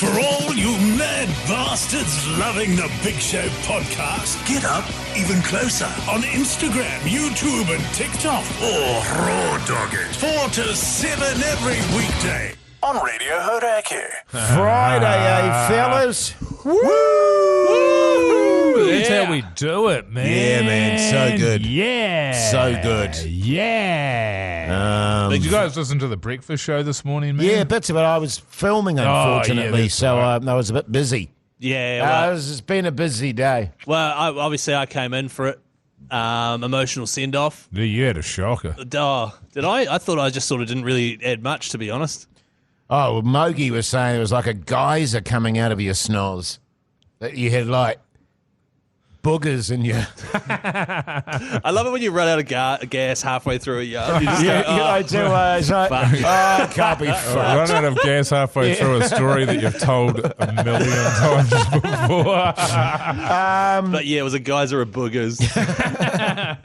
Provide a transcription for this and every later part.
For all you mad bastards loving the Big Show podcast, get up even closer on Instagram, YouTube and TikTok. Or raw dog it 4 to 7 every weekday on Radio Hauraki. Friday, fellas? Woo! That's how we do it, man. Yeah, man. So good. Yeah. So good. Yeah. Did you guys listen to the breakfast show this morning, man? Yeah, bits of it. I was filming, unfortunately, so I was a bit busy. Yeah, It's been a busy day. well, obviously I came in for it. Emotional send-off. Yeah, you had a shocker. Oh, did I? I thought I just sort of didn't really add much, to be honest. Oh, well, Mogi was saying it was like a geyser coming out of your snoz. That you had like boogers in your... I love it when you run out of gas halfway through a yard. You just go, I do. It's like, I can't be fucked. Run out of gas halfway through a story that you've told a million times before. But yeah, it was a geyser of boogers.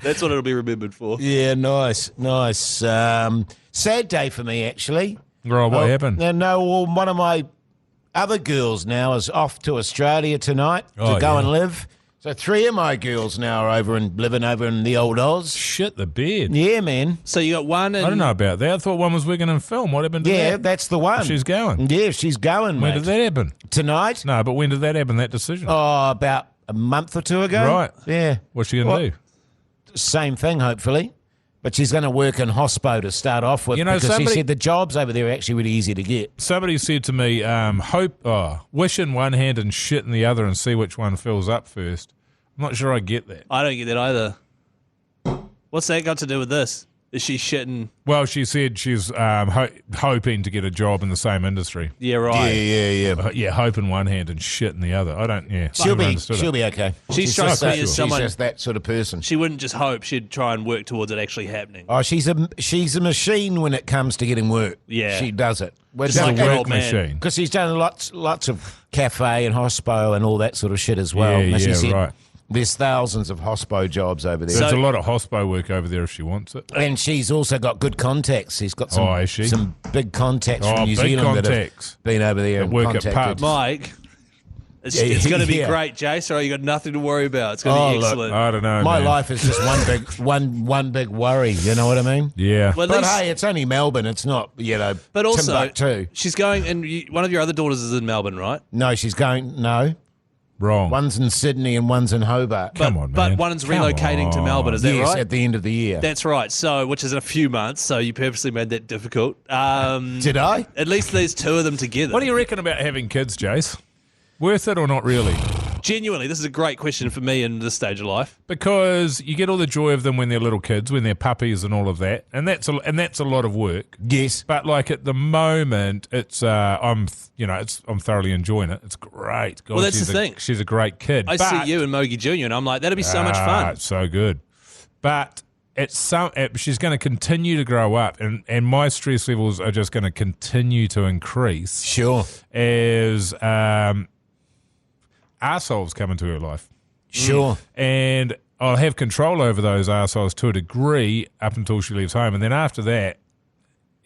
That's what it'll be remembered for. Yeah, nice. Sad day for me, actually. Right, what happened? Well, one of my other girls now is off to Australia tonight to go and live. So 3 of my girls now are living over in the old Oz. Shit, the beard. Yeah, man. So you got one in... I don't know about that. I thought one was working in film. What happened to that? Yeah, that's the one. She's going. Yeah, she's going, When mate. did that happen? Tonight? No, but when did that happen, that decision? Oh, about a month or 2 ago. Right. Yeah. What's she going to do? Same thing, hopefully. But she's going to work in hospo to start off with, because she said the jobs over there are actually really easy to get. Somebody said to me, wish in one hand and shit in the other and see which one fills up first. I'm not sure I get that. I don't get that either. What's that got to do with this? Is she shitting? Well, she said she's hoping to get a job in the same industry. Yeah, right. Yeah, hope in one hand and shit in the other. I don't, yeah. She'll never be understood it. okay. She strikes me as She's someone... just that sort of person. She wouldn't just hope. She'd try and work towards it actually happening. Oh, she's a machine when it comes to getting work. Yeah. She does it. Just like your old man. machine. Because she's done lots of cafe and hospo and all that sort of shit as well. Yeah, And she said right. There's thousands of hospo jobs over there. There's a lot of hospo work over there if she wants it. And she's also got good contacts. She's got some big contacts from New big Zealand contacts. that have been over there That and work at contacted. pubs. Mike, it's going to be great, Jace. All right, you got nothing to worry about. It's going to be look, excellent. I don't know, My man. life is just one big worry. You know what I mean? Yeah. Well, at But least- hey, it's only Melbourne. It's not, but also, Timbuktu. she's going, and one of your other daughters is in Melbourne, right? No, she's going. No, Wrong. one's in Sydney and one's in Hobart. Come on, man. But one's Come relocating to on. Melbourne, is that yes, right? at the end of the year. That's right. So, which is in a few months. So you purposely made that difficult. Did I? At least there's 2 of them together. What do you reckon about having kids, Jace? Worth it or not really? Genuinely, this is a great question for me in this stage of life. Because you get all the joy of them when they're little kids, when they're puppies and all of that, and that's a lot of work. Yes. But like at the moment, it's I'm thoroughly enjoying it. It's great. God, Well, that's she's the thing. She's a great kid. I see you and Mogi Jr. and I'm like, that'd be so much fun. It's so good. But she's going to continue to grow up, and my stress levels are just going to continue to increase. Sure. As arseholes come into her life. Sure. And I'll have control over those arseholes to a degree up until she leaves home. And then after that,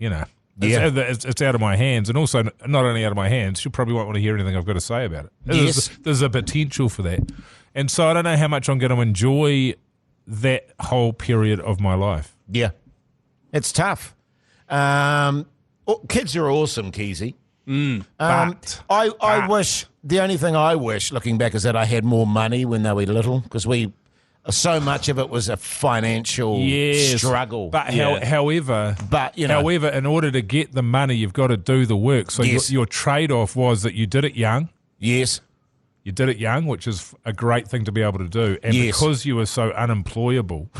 it's out of my hands. And also, not only out of my hands, she'll probably won't want to hear anything I've got to say about it. Yes. There's a potential for that. And so I don't know how much I'm going to enjoy that whole period of my life. Yeah. It's tough. Kids are awesome, Keezy. But I wish, the only thing I wish, looking back, is that I had more money when they were little, because so much of it was a financial struggle. But however, in order to get the money, you've got to do the work. So your trade-off was that you did it young. Yes. You did it young, which is a great thing to be able to do. And because you were so unemployable,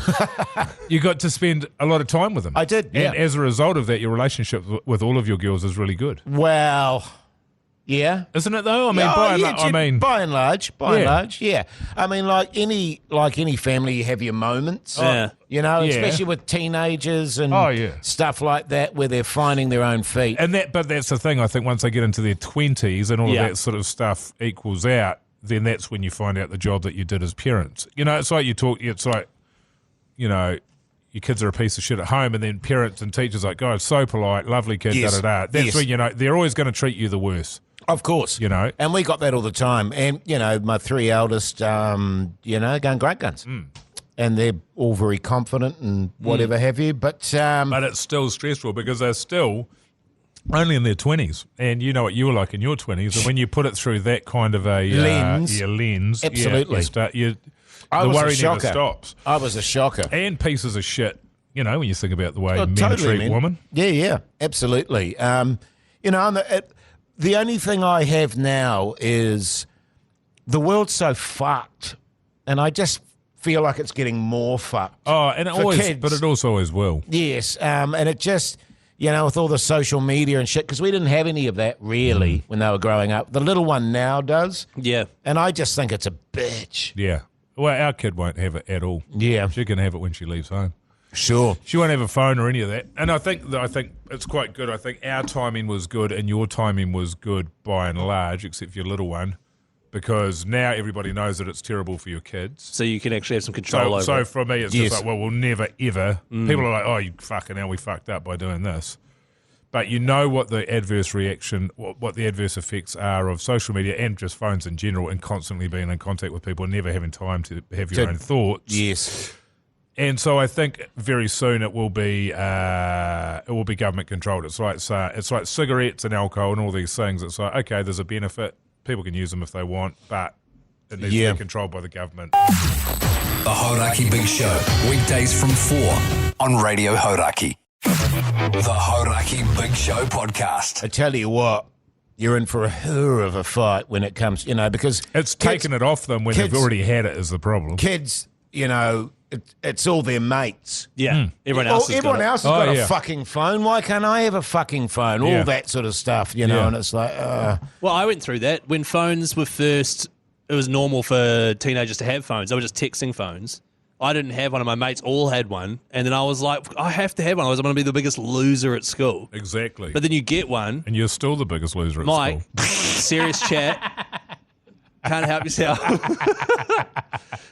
you got to spend a lot of time with them. I did, yeah. And as a result of that, your relationship with all of your girls is really good. Well, yeah. Isn't it though? I mean, by and large, yeah. I mean, like any family, you have your moments. Yeah. Especially with teenagers and stuff like that, where they're finding their own feet. But that's the thing. I think once they get into their 20s and all of that sort of stuff equals out, then that's when you find out the job that you did as parents. It's like your kids are a piece of shit at home, and then parents and teachers are like, God, so polite, lovely kid, Yes. da-da-da. That's when, they're always going to treat you the worst. Of course. You know. And we got that all the time. And, you know, my 3 eldest, going great guns. And they're all very confident and whatever have you. But it's still stressful because they're still only in their 20s. And you know what you were like in your 20s. And when you put it through that kind of a lens. Absolutely. The worry never stops. I was a shocker. And pieces of shit, you know, when you think about the way men totally, treat women. Yeah, absolutely. You know, the only thing I have now is the world's so fucked, and I just feel like it's getting more fucked. Oh, and it always, kids. but it also always will. Yes, and it just, you know, with all the social media and shit, because we didn't have any of that really when they were growing up. The little one now does. Yeah. And I just think it's a bitch. Yeah. Well, our kid won't have it at all. Yeah. She can have it when she leaves home. Sure. She won't have a phone or any of that. And I think it's quite good. I think our timing was good and your timing was good by and large, except for your little one, because now everybody knows that it's terrible for your kids. So you can actually have some control over it. So for me, it's just like, well, we'll never, ever. People are like, oh, you fucking hell, we fucked up by doing this. But you know what the adverse reaction, what the adverse effects are of social media and just phones in general, and constantly being in contact with people and never having time to have your own thoughts. Yes. And so I think very soon it will be government controlled. It's like cigarettes and alcohol and all these things. It's like, okay, there's a benefit. People can use them if they want, but it needs to be controlled by the government. The Hauraki Big Show, weekdays from 4 on Radio Hauraki. The Hauraki Big Show podcast. I tell you what, you're in for a hell of a fight when it comes, you know, because it's taken it off them when they've already had it is the problem. Kids, you know, it's all their mates. Yeah. Everyone else has got a fucking phone. Why can't I have a fucking phone? All that sort of stuff, you know, and it's like... Well, I went through that. When phones were first... It was normal for teenagers to have phones. They were just texting phones. I didn't have one, of my mates all had one. And then I was like, I have to have one. I was going to be the biggest loser at school. Exactly. But then you get one. And you're still the biggest loser at Mike, school. serious chat. Can't help yourself.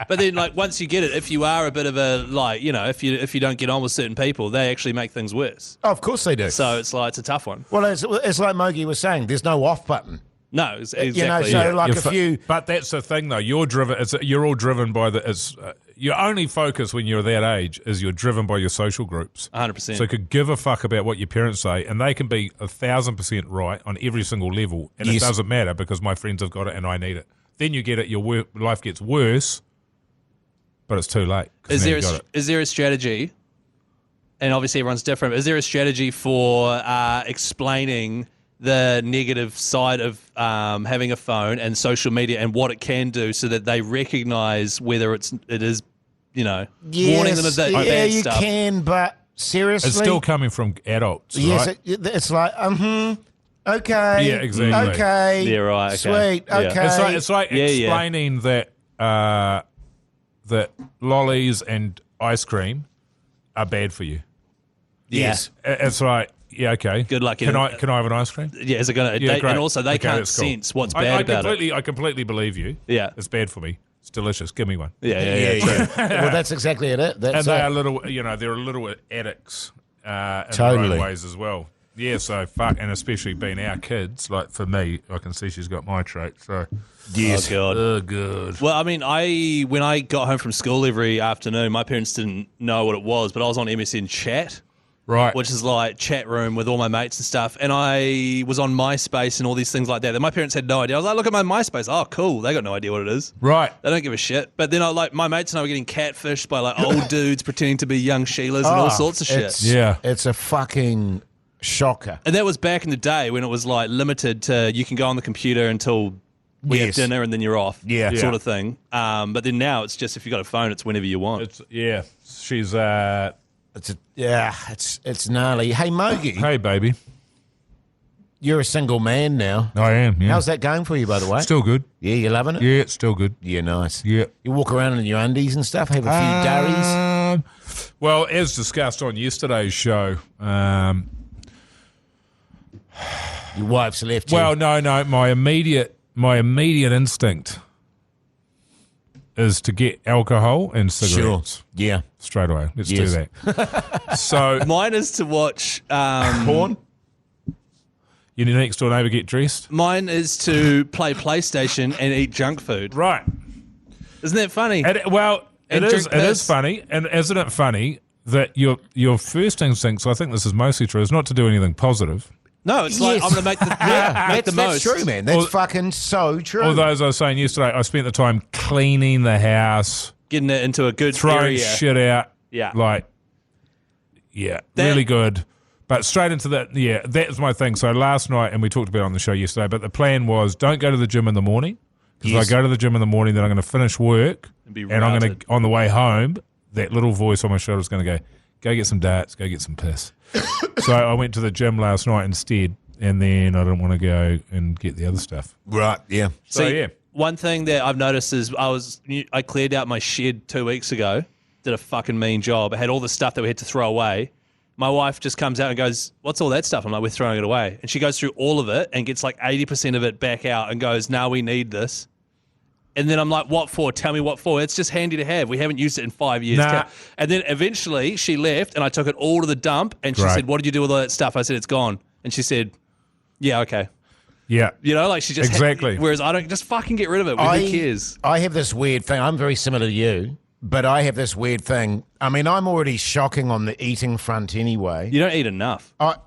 But then, like, once you get it, if you are a bit of a, like, you know, if you don't get on with certain people, they actually make things worse. Oh, of course they do. So it's like, it's a tough one. Well, it's like Mogi was saying, there's no off button. No, exactly. You know, so like But that's the thing, though. You're driven. You're all driven by your only focus when you're that age is you're driven by your social groups. 100%. So you could give a fuck about what your parents say, and they can be 1,000% right on every single level, and it doesn't matter because my friends have got it and I need it. Then you get it. Your life gets worse, but it's too late. Is there a strategy? And obviously everyone's different. Is there a strategy for explaining the negative side of having a phone and social media and what it can do, so that they recognise whether it is, you know, warning them of that bad stuff? Yeah, you can, but seriously, it's still coming from adults. Yes, right? it's like okay, yeah, exactly, okay, yeah, right, okay. Sweet, okay. It's like explaining that that lollies and ice cream are bad for you. Yes, it's like. Yeah, okay. Good luck. Can I have an ice cream? Yeah, is it going to? Yeah, great. And also, they can't sense what's bad about it. I completely believe you. Yeah, it's bad for me. It's delicious. Give me one. Yeah. Well, that's exactly it. They are little. You know, they're little addicts in their own ways as well. Yeah, so fuck, and especially being our kids. Like for me, I can see she's got my trait. So yes, oh god. Well, I mean, when I got home from school every afternoon, my parents didn't know what it was, but I was on MSN Chat. Right. Which is like chat room with all my mates and stuff. And I was on MySpace and all these things like that. And my parents had no idea. I was like, look at my MySpace. Oh, cool. They got no idea what it is. Right. They don't give a shit. But then my mates and I were getting catfished by like old dudes pretending to be young Sheilas and all sorts of shit. It's a fucking shocker. And that was back in the day when it was like limited to you can go on the computer until we have dinner and then you're off. Yeah. Sort of thing. But then now it's just if you've got a phone, it's whenever you want. She's It's gnarly. Hey, Mogi. Hey, baby. You're a single man now. I am, yeah. How's that going for you, by the way? Still good. Yeah, you loving it? Yeah, it's still good. Yeah, nice. Yeah. You walk around in your undies and stuff, have a few durries? Well, as discussed on yesterday's show, your wife's left you. Well, no. My immediate instinct is to get alcohol and cigarettes. Sure. Yeah. Straight away. Let's do that. So mine is to watch porn. your next door neighbour get dressed? Mine is to play PlayStation and eat junk food. Right. Isn't that funny? It And is. drink It is piss. funny, and isn't it funny that your first instinct? So I think this is mostly true. Is not to do anything positive. No, it's like Yes. I'm going to make the make the That's most. true, man. That's Well- fucking so true. Although, as I was saying yesterday, I spent the time cleaning the house, Getting it into a good throwing area. shit out. Yeah. That, That- really good. But straight into that, that's my thing. So last night, and we talked about it on the show yesterday, but the plan was don't go to the gym in the morning. Because Yes. if I go to the gym in the morning, then I'm going to finish work, And be and I'm going routed. to, on the way home, that little voice on my shoulder is going to go get some darts, go get some piss. So I went to the gym last night instead, and then I didn't want to go and get the other stuff. right, yeah. So, See, yeah. one thing that I've noticed is I cleared out my shed 2 weeks ago. Did a fucking mean job. I had all the stuff that we had to throw away. My wife just comes out and goes, "What's all that stuff?" I'm like, "We're throwing it away." And she goes through all of it and gets like 80% of it back out and goes, "Now we need this." And then I'm like, "What for? Tell me what for. It's just handy to have. We haven't used it in 5 years." Nah. And then eventually she left and I took it all to the dump and she Great. said, "What did you do with all that stuff?" I said, "It's gone." And she said, "Yeah, okay." Yeah. You know, like she just Exactly. whereas I don't just fucking get rid of it. Who cares? I have this weird thing. I'm very similar to you, but I have this weird thing. I mean, I'm already shocking on the eating front anyway. You don't eat enough. But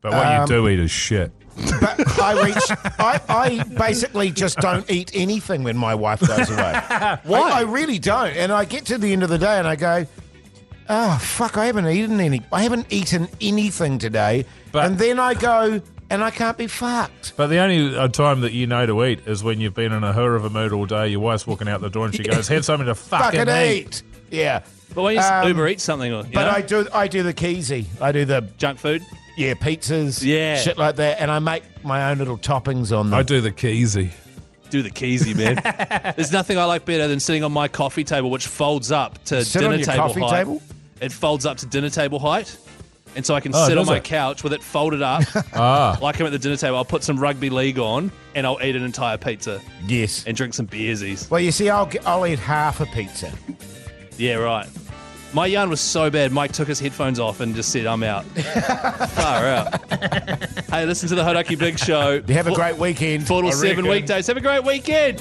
what you do eat is shit. But I basically just don't eat anything when my wife goes away. Why? I really don't. And I get to the end of the day and I go, oh, fuck, I haven't eaten anything today. But- and then I go, and I can't be fucked. But the only time that you know to eat is when you've been in a hurrah of a mood all day, your wife's walking out the door and she goes, have something to fucking eat. Yeah. But when you Uber Eat something, you But know? I do the keysy. I do the Junk food. pizzas, Yeah. shit like that, and I make my own little toppings on them. I do the keysy. Do the keysy, man. There's nothing I like better than sitting on my coffee table, which folds up to Sit dinner on your table coffee height. table? It folds up to dinner table height. And so I can Oh, sit on does my it? couch with it folded up. Like I'm at the dinner table. I'll put some rugby league on and I'll eat an entire pizza Yes. and drink some beersies. Well, you see, I'll eat half a pizza. Yeah, right. My yarn was so bad, Mike took his headphones off and just said, "I'm out." Far out. Hey, listen to the Hauraki Big Show. You have a great weekend. 4 to I 7 reckon. weekdays. Have a great weekend.